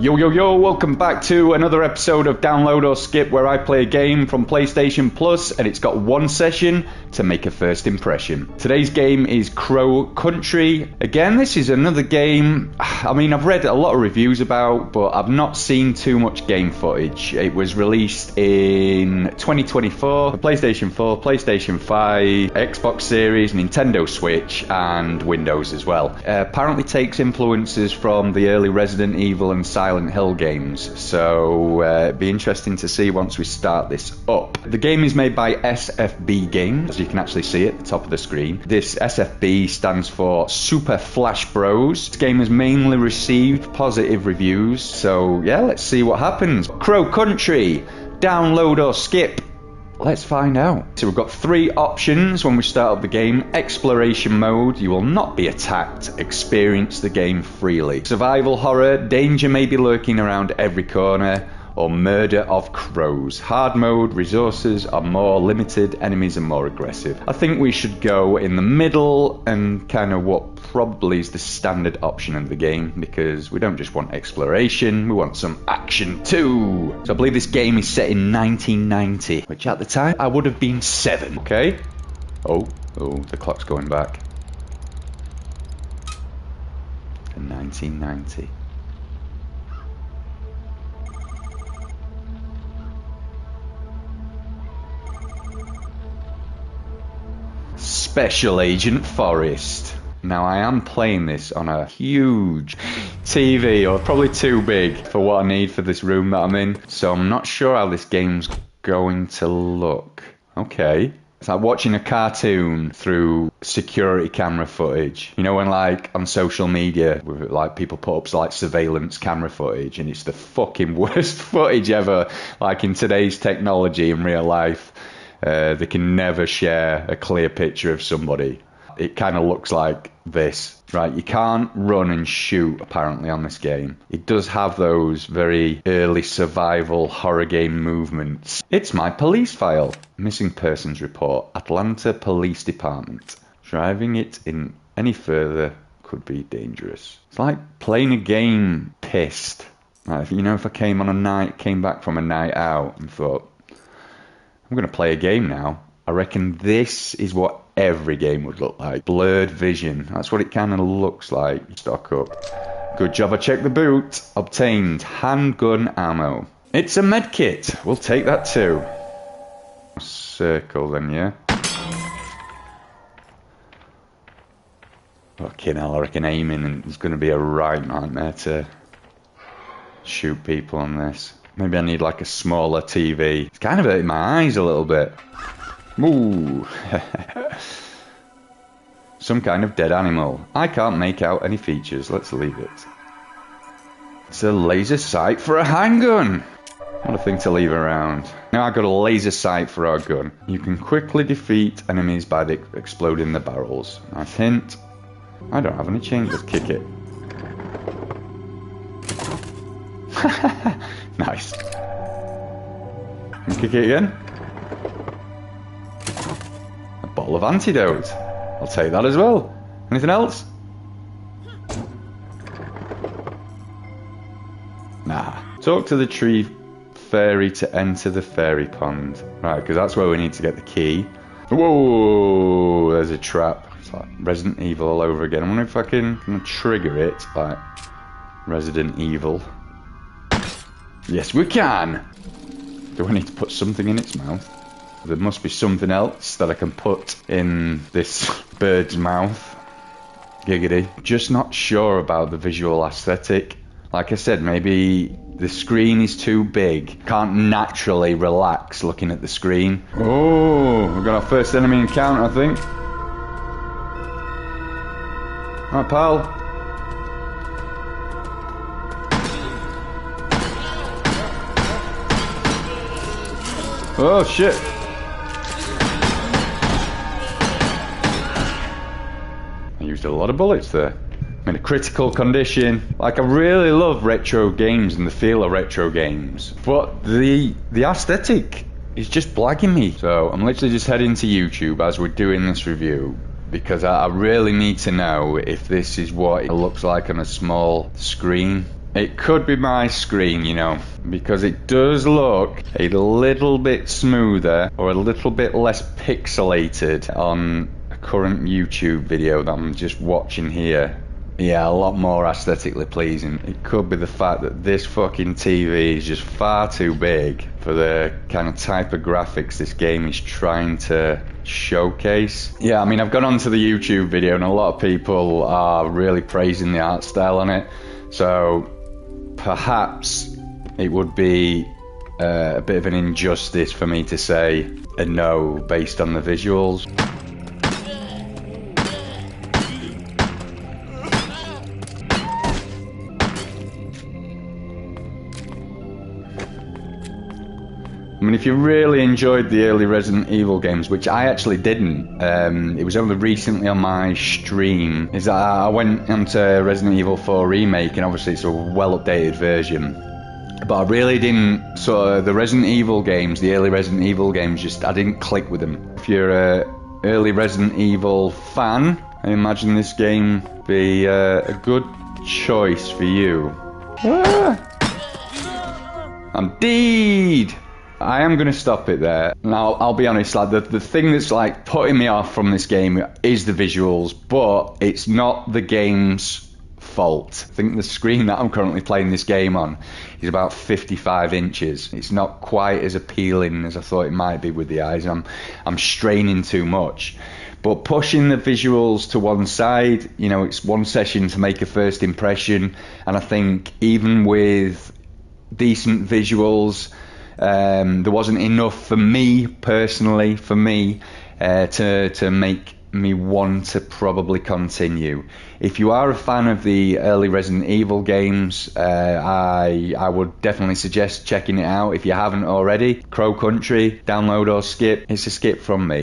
Yo, yo, yo, welcome back to another episode of Download or Skip, where I play a game from PlayStation Plus and it's got one session to make a first impression. Today's game is Crow Country. Again, this is another game, I've read a lot of reviews about, but I've not seen too much game footage. It was released in 2024 for PlayStation 4, PlayStation 5, Xbox Series, Nintendo Switch, and Windows as well. Apparently takes influences from the early Resident Evil and Silent Hill games, so it'd be interesting to see once we start this up. The game is made by SFB Games, as you can actually see at the top of the screen. This SFB stands for Super Flash Bros. This game has mainly received positive reviews, so yeah, let's see what happens. Crow Country, download or skip. Let's find out. So we've got three options when we start up the game. Exploration mode, you will not be attacked. Experience the game freely. Survival horror, danger may be lurking around every corner. Or murder of crows. Hard mode, resources are more limited, enemies are more aggressive. I think we should go in the middle and kind of what probably is the standard option of the game, because we don't just want exploration, we want some action too. So I believe this game is set in 1990, which at the time I would have been 7. Okay. Oh, the clock's going back. To 1990. Special Agent Forrest. Now I am playing this on a huge TV, or probably too big for what I need for this room that I'm in, so I'm not sure how this game's going to look. Okay. It's like watching a cartoon through security camera footage. You know when like on social media, like people put up like surveillance camera footage and it's the fucking worst footage ever, like in today's technology in real life. They can never share a clear picture of somebody. It kind of looks like this, right? You can't run and shoot apparently on this game. It does have those very early survival horror game movements. It's my police file. Missing persons report, Atlanta Police Department. Driving it in any further could be dangerous. It's like playing a game pissed. Like, if I came back from a night out and thought, I'm going to play a game now. I reckon this is what every game would look like. Blurred vision. That's what it kind of looks like. Stock up. Good job I checked the boot. Obtained handgun ammo. It's a med kit. We'll take that too. Circle then, yeah? Fucking hell, I reckon aiming and it's going to be a right nightmare to shoot people on this. Maybe I need like a smaller TV. It's kind of hurting my eyes a little bit. Ooh. Some kind of dead animal. I can't make out any features. Let's leave it. It's a laser sight for a handgun. What a thing to leave around. Now I've got a laser sight for our gun. You can quickly defeat enemies by exploding the barrels. Nice hint. I don't have any chains. Let's kick it. Nice. And kick it again. A bottle of antidote. I'll take that as well. Anything else? Nah. Talk to the tree fairy to enter the fairy pond. Right, because that's where we need to get the key. Whoa, there's a trap. It's like Resident Evil all over again. I wonder if I can trigger it like Resident Evil. Yes, we can! Do I need to put something in its mouth? There must be something else that I can put in this bird's mouth. Giggity. Just not sure about the visual aesthetic. Like I said, maybe the screen is too big. Can't naturally relax looking at the screen. Oh, we've got our first enemy encounter, I think. Alright, pal. Oh shit! I used a lot of bullets there. I'm in a critical condition. Like, I really love retro games and the feel of retro games, but the aesthetic is just blagging me. So I'm literally just heading to YouTube as we're doing this review, because I really need to know if this is what it looks like on a small screen. It could be my screen, you know, because it does look a little bit smoother or a little bit less pixelated on a current YouTube video that I'm just watching here. Yeah, a lot more aesthetically pleasing. It could be the fact that this fucking TV is just far too big for the kind of type of graphics this game is trying to showcase. Yeah, I mean, I've gone onto the YouTube video and a lot of people are really praising the art style on it. So perhaps it would be a bit of an injustice for me to say a no based on the visuals. I mean, if you really enjoyed the early Resident Evil games, which I actually didn't, it was only recently on my stream, is that I went onto Resident Evil 4 Remake, and obviously it's a well-updated version. But I really didn't, the Resident Evil games, the early Resident Evil games, I didn't click with them. If you're an early Resident Evil fan, I imagine this game be a good choice for you. I'm dead! I am going to stop it there. Now, I'll be honest, like the thing that's like putting me off from this game is the visuals, but it's not the game's fault. I think the screen that I'm currently playing this game on is about 55 inches. It's not quite as appealing as I thought it might be with the eyes. I'm straining too much. But pushing the visuals to one side, you know, it's one session to make a first impression, and I think even with decent visuals, there wasn't enough for me personally, to make me want to probably continue. If you are a fan of the early Resident Evil games, I would definitely suggest checking it out if you haven't already. Crow Country, download or skip. It's a skip from me.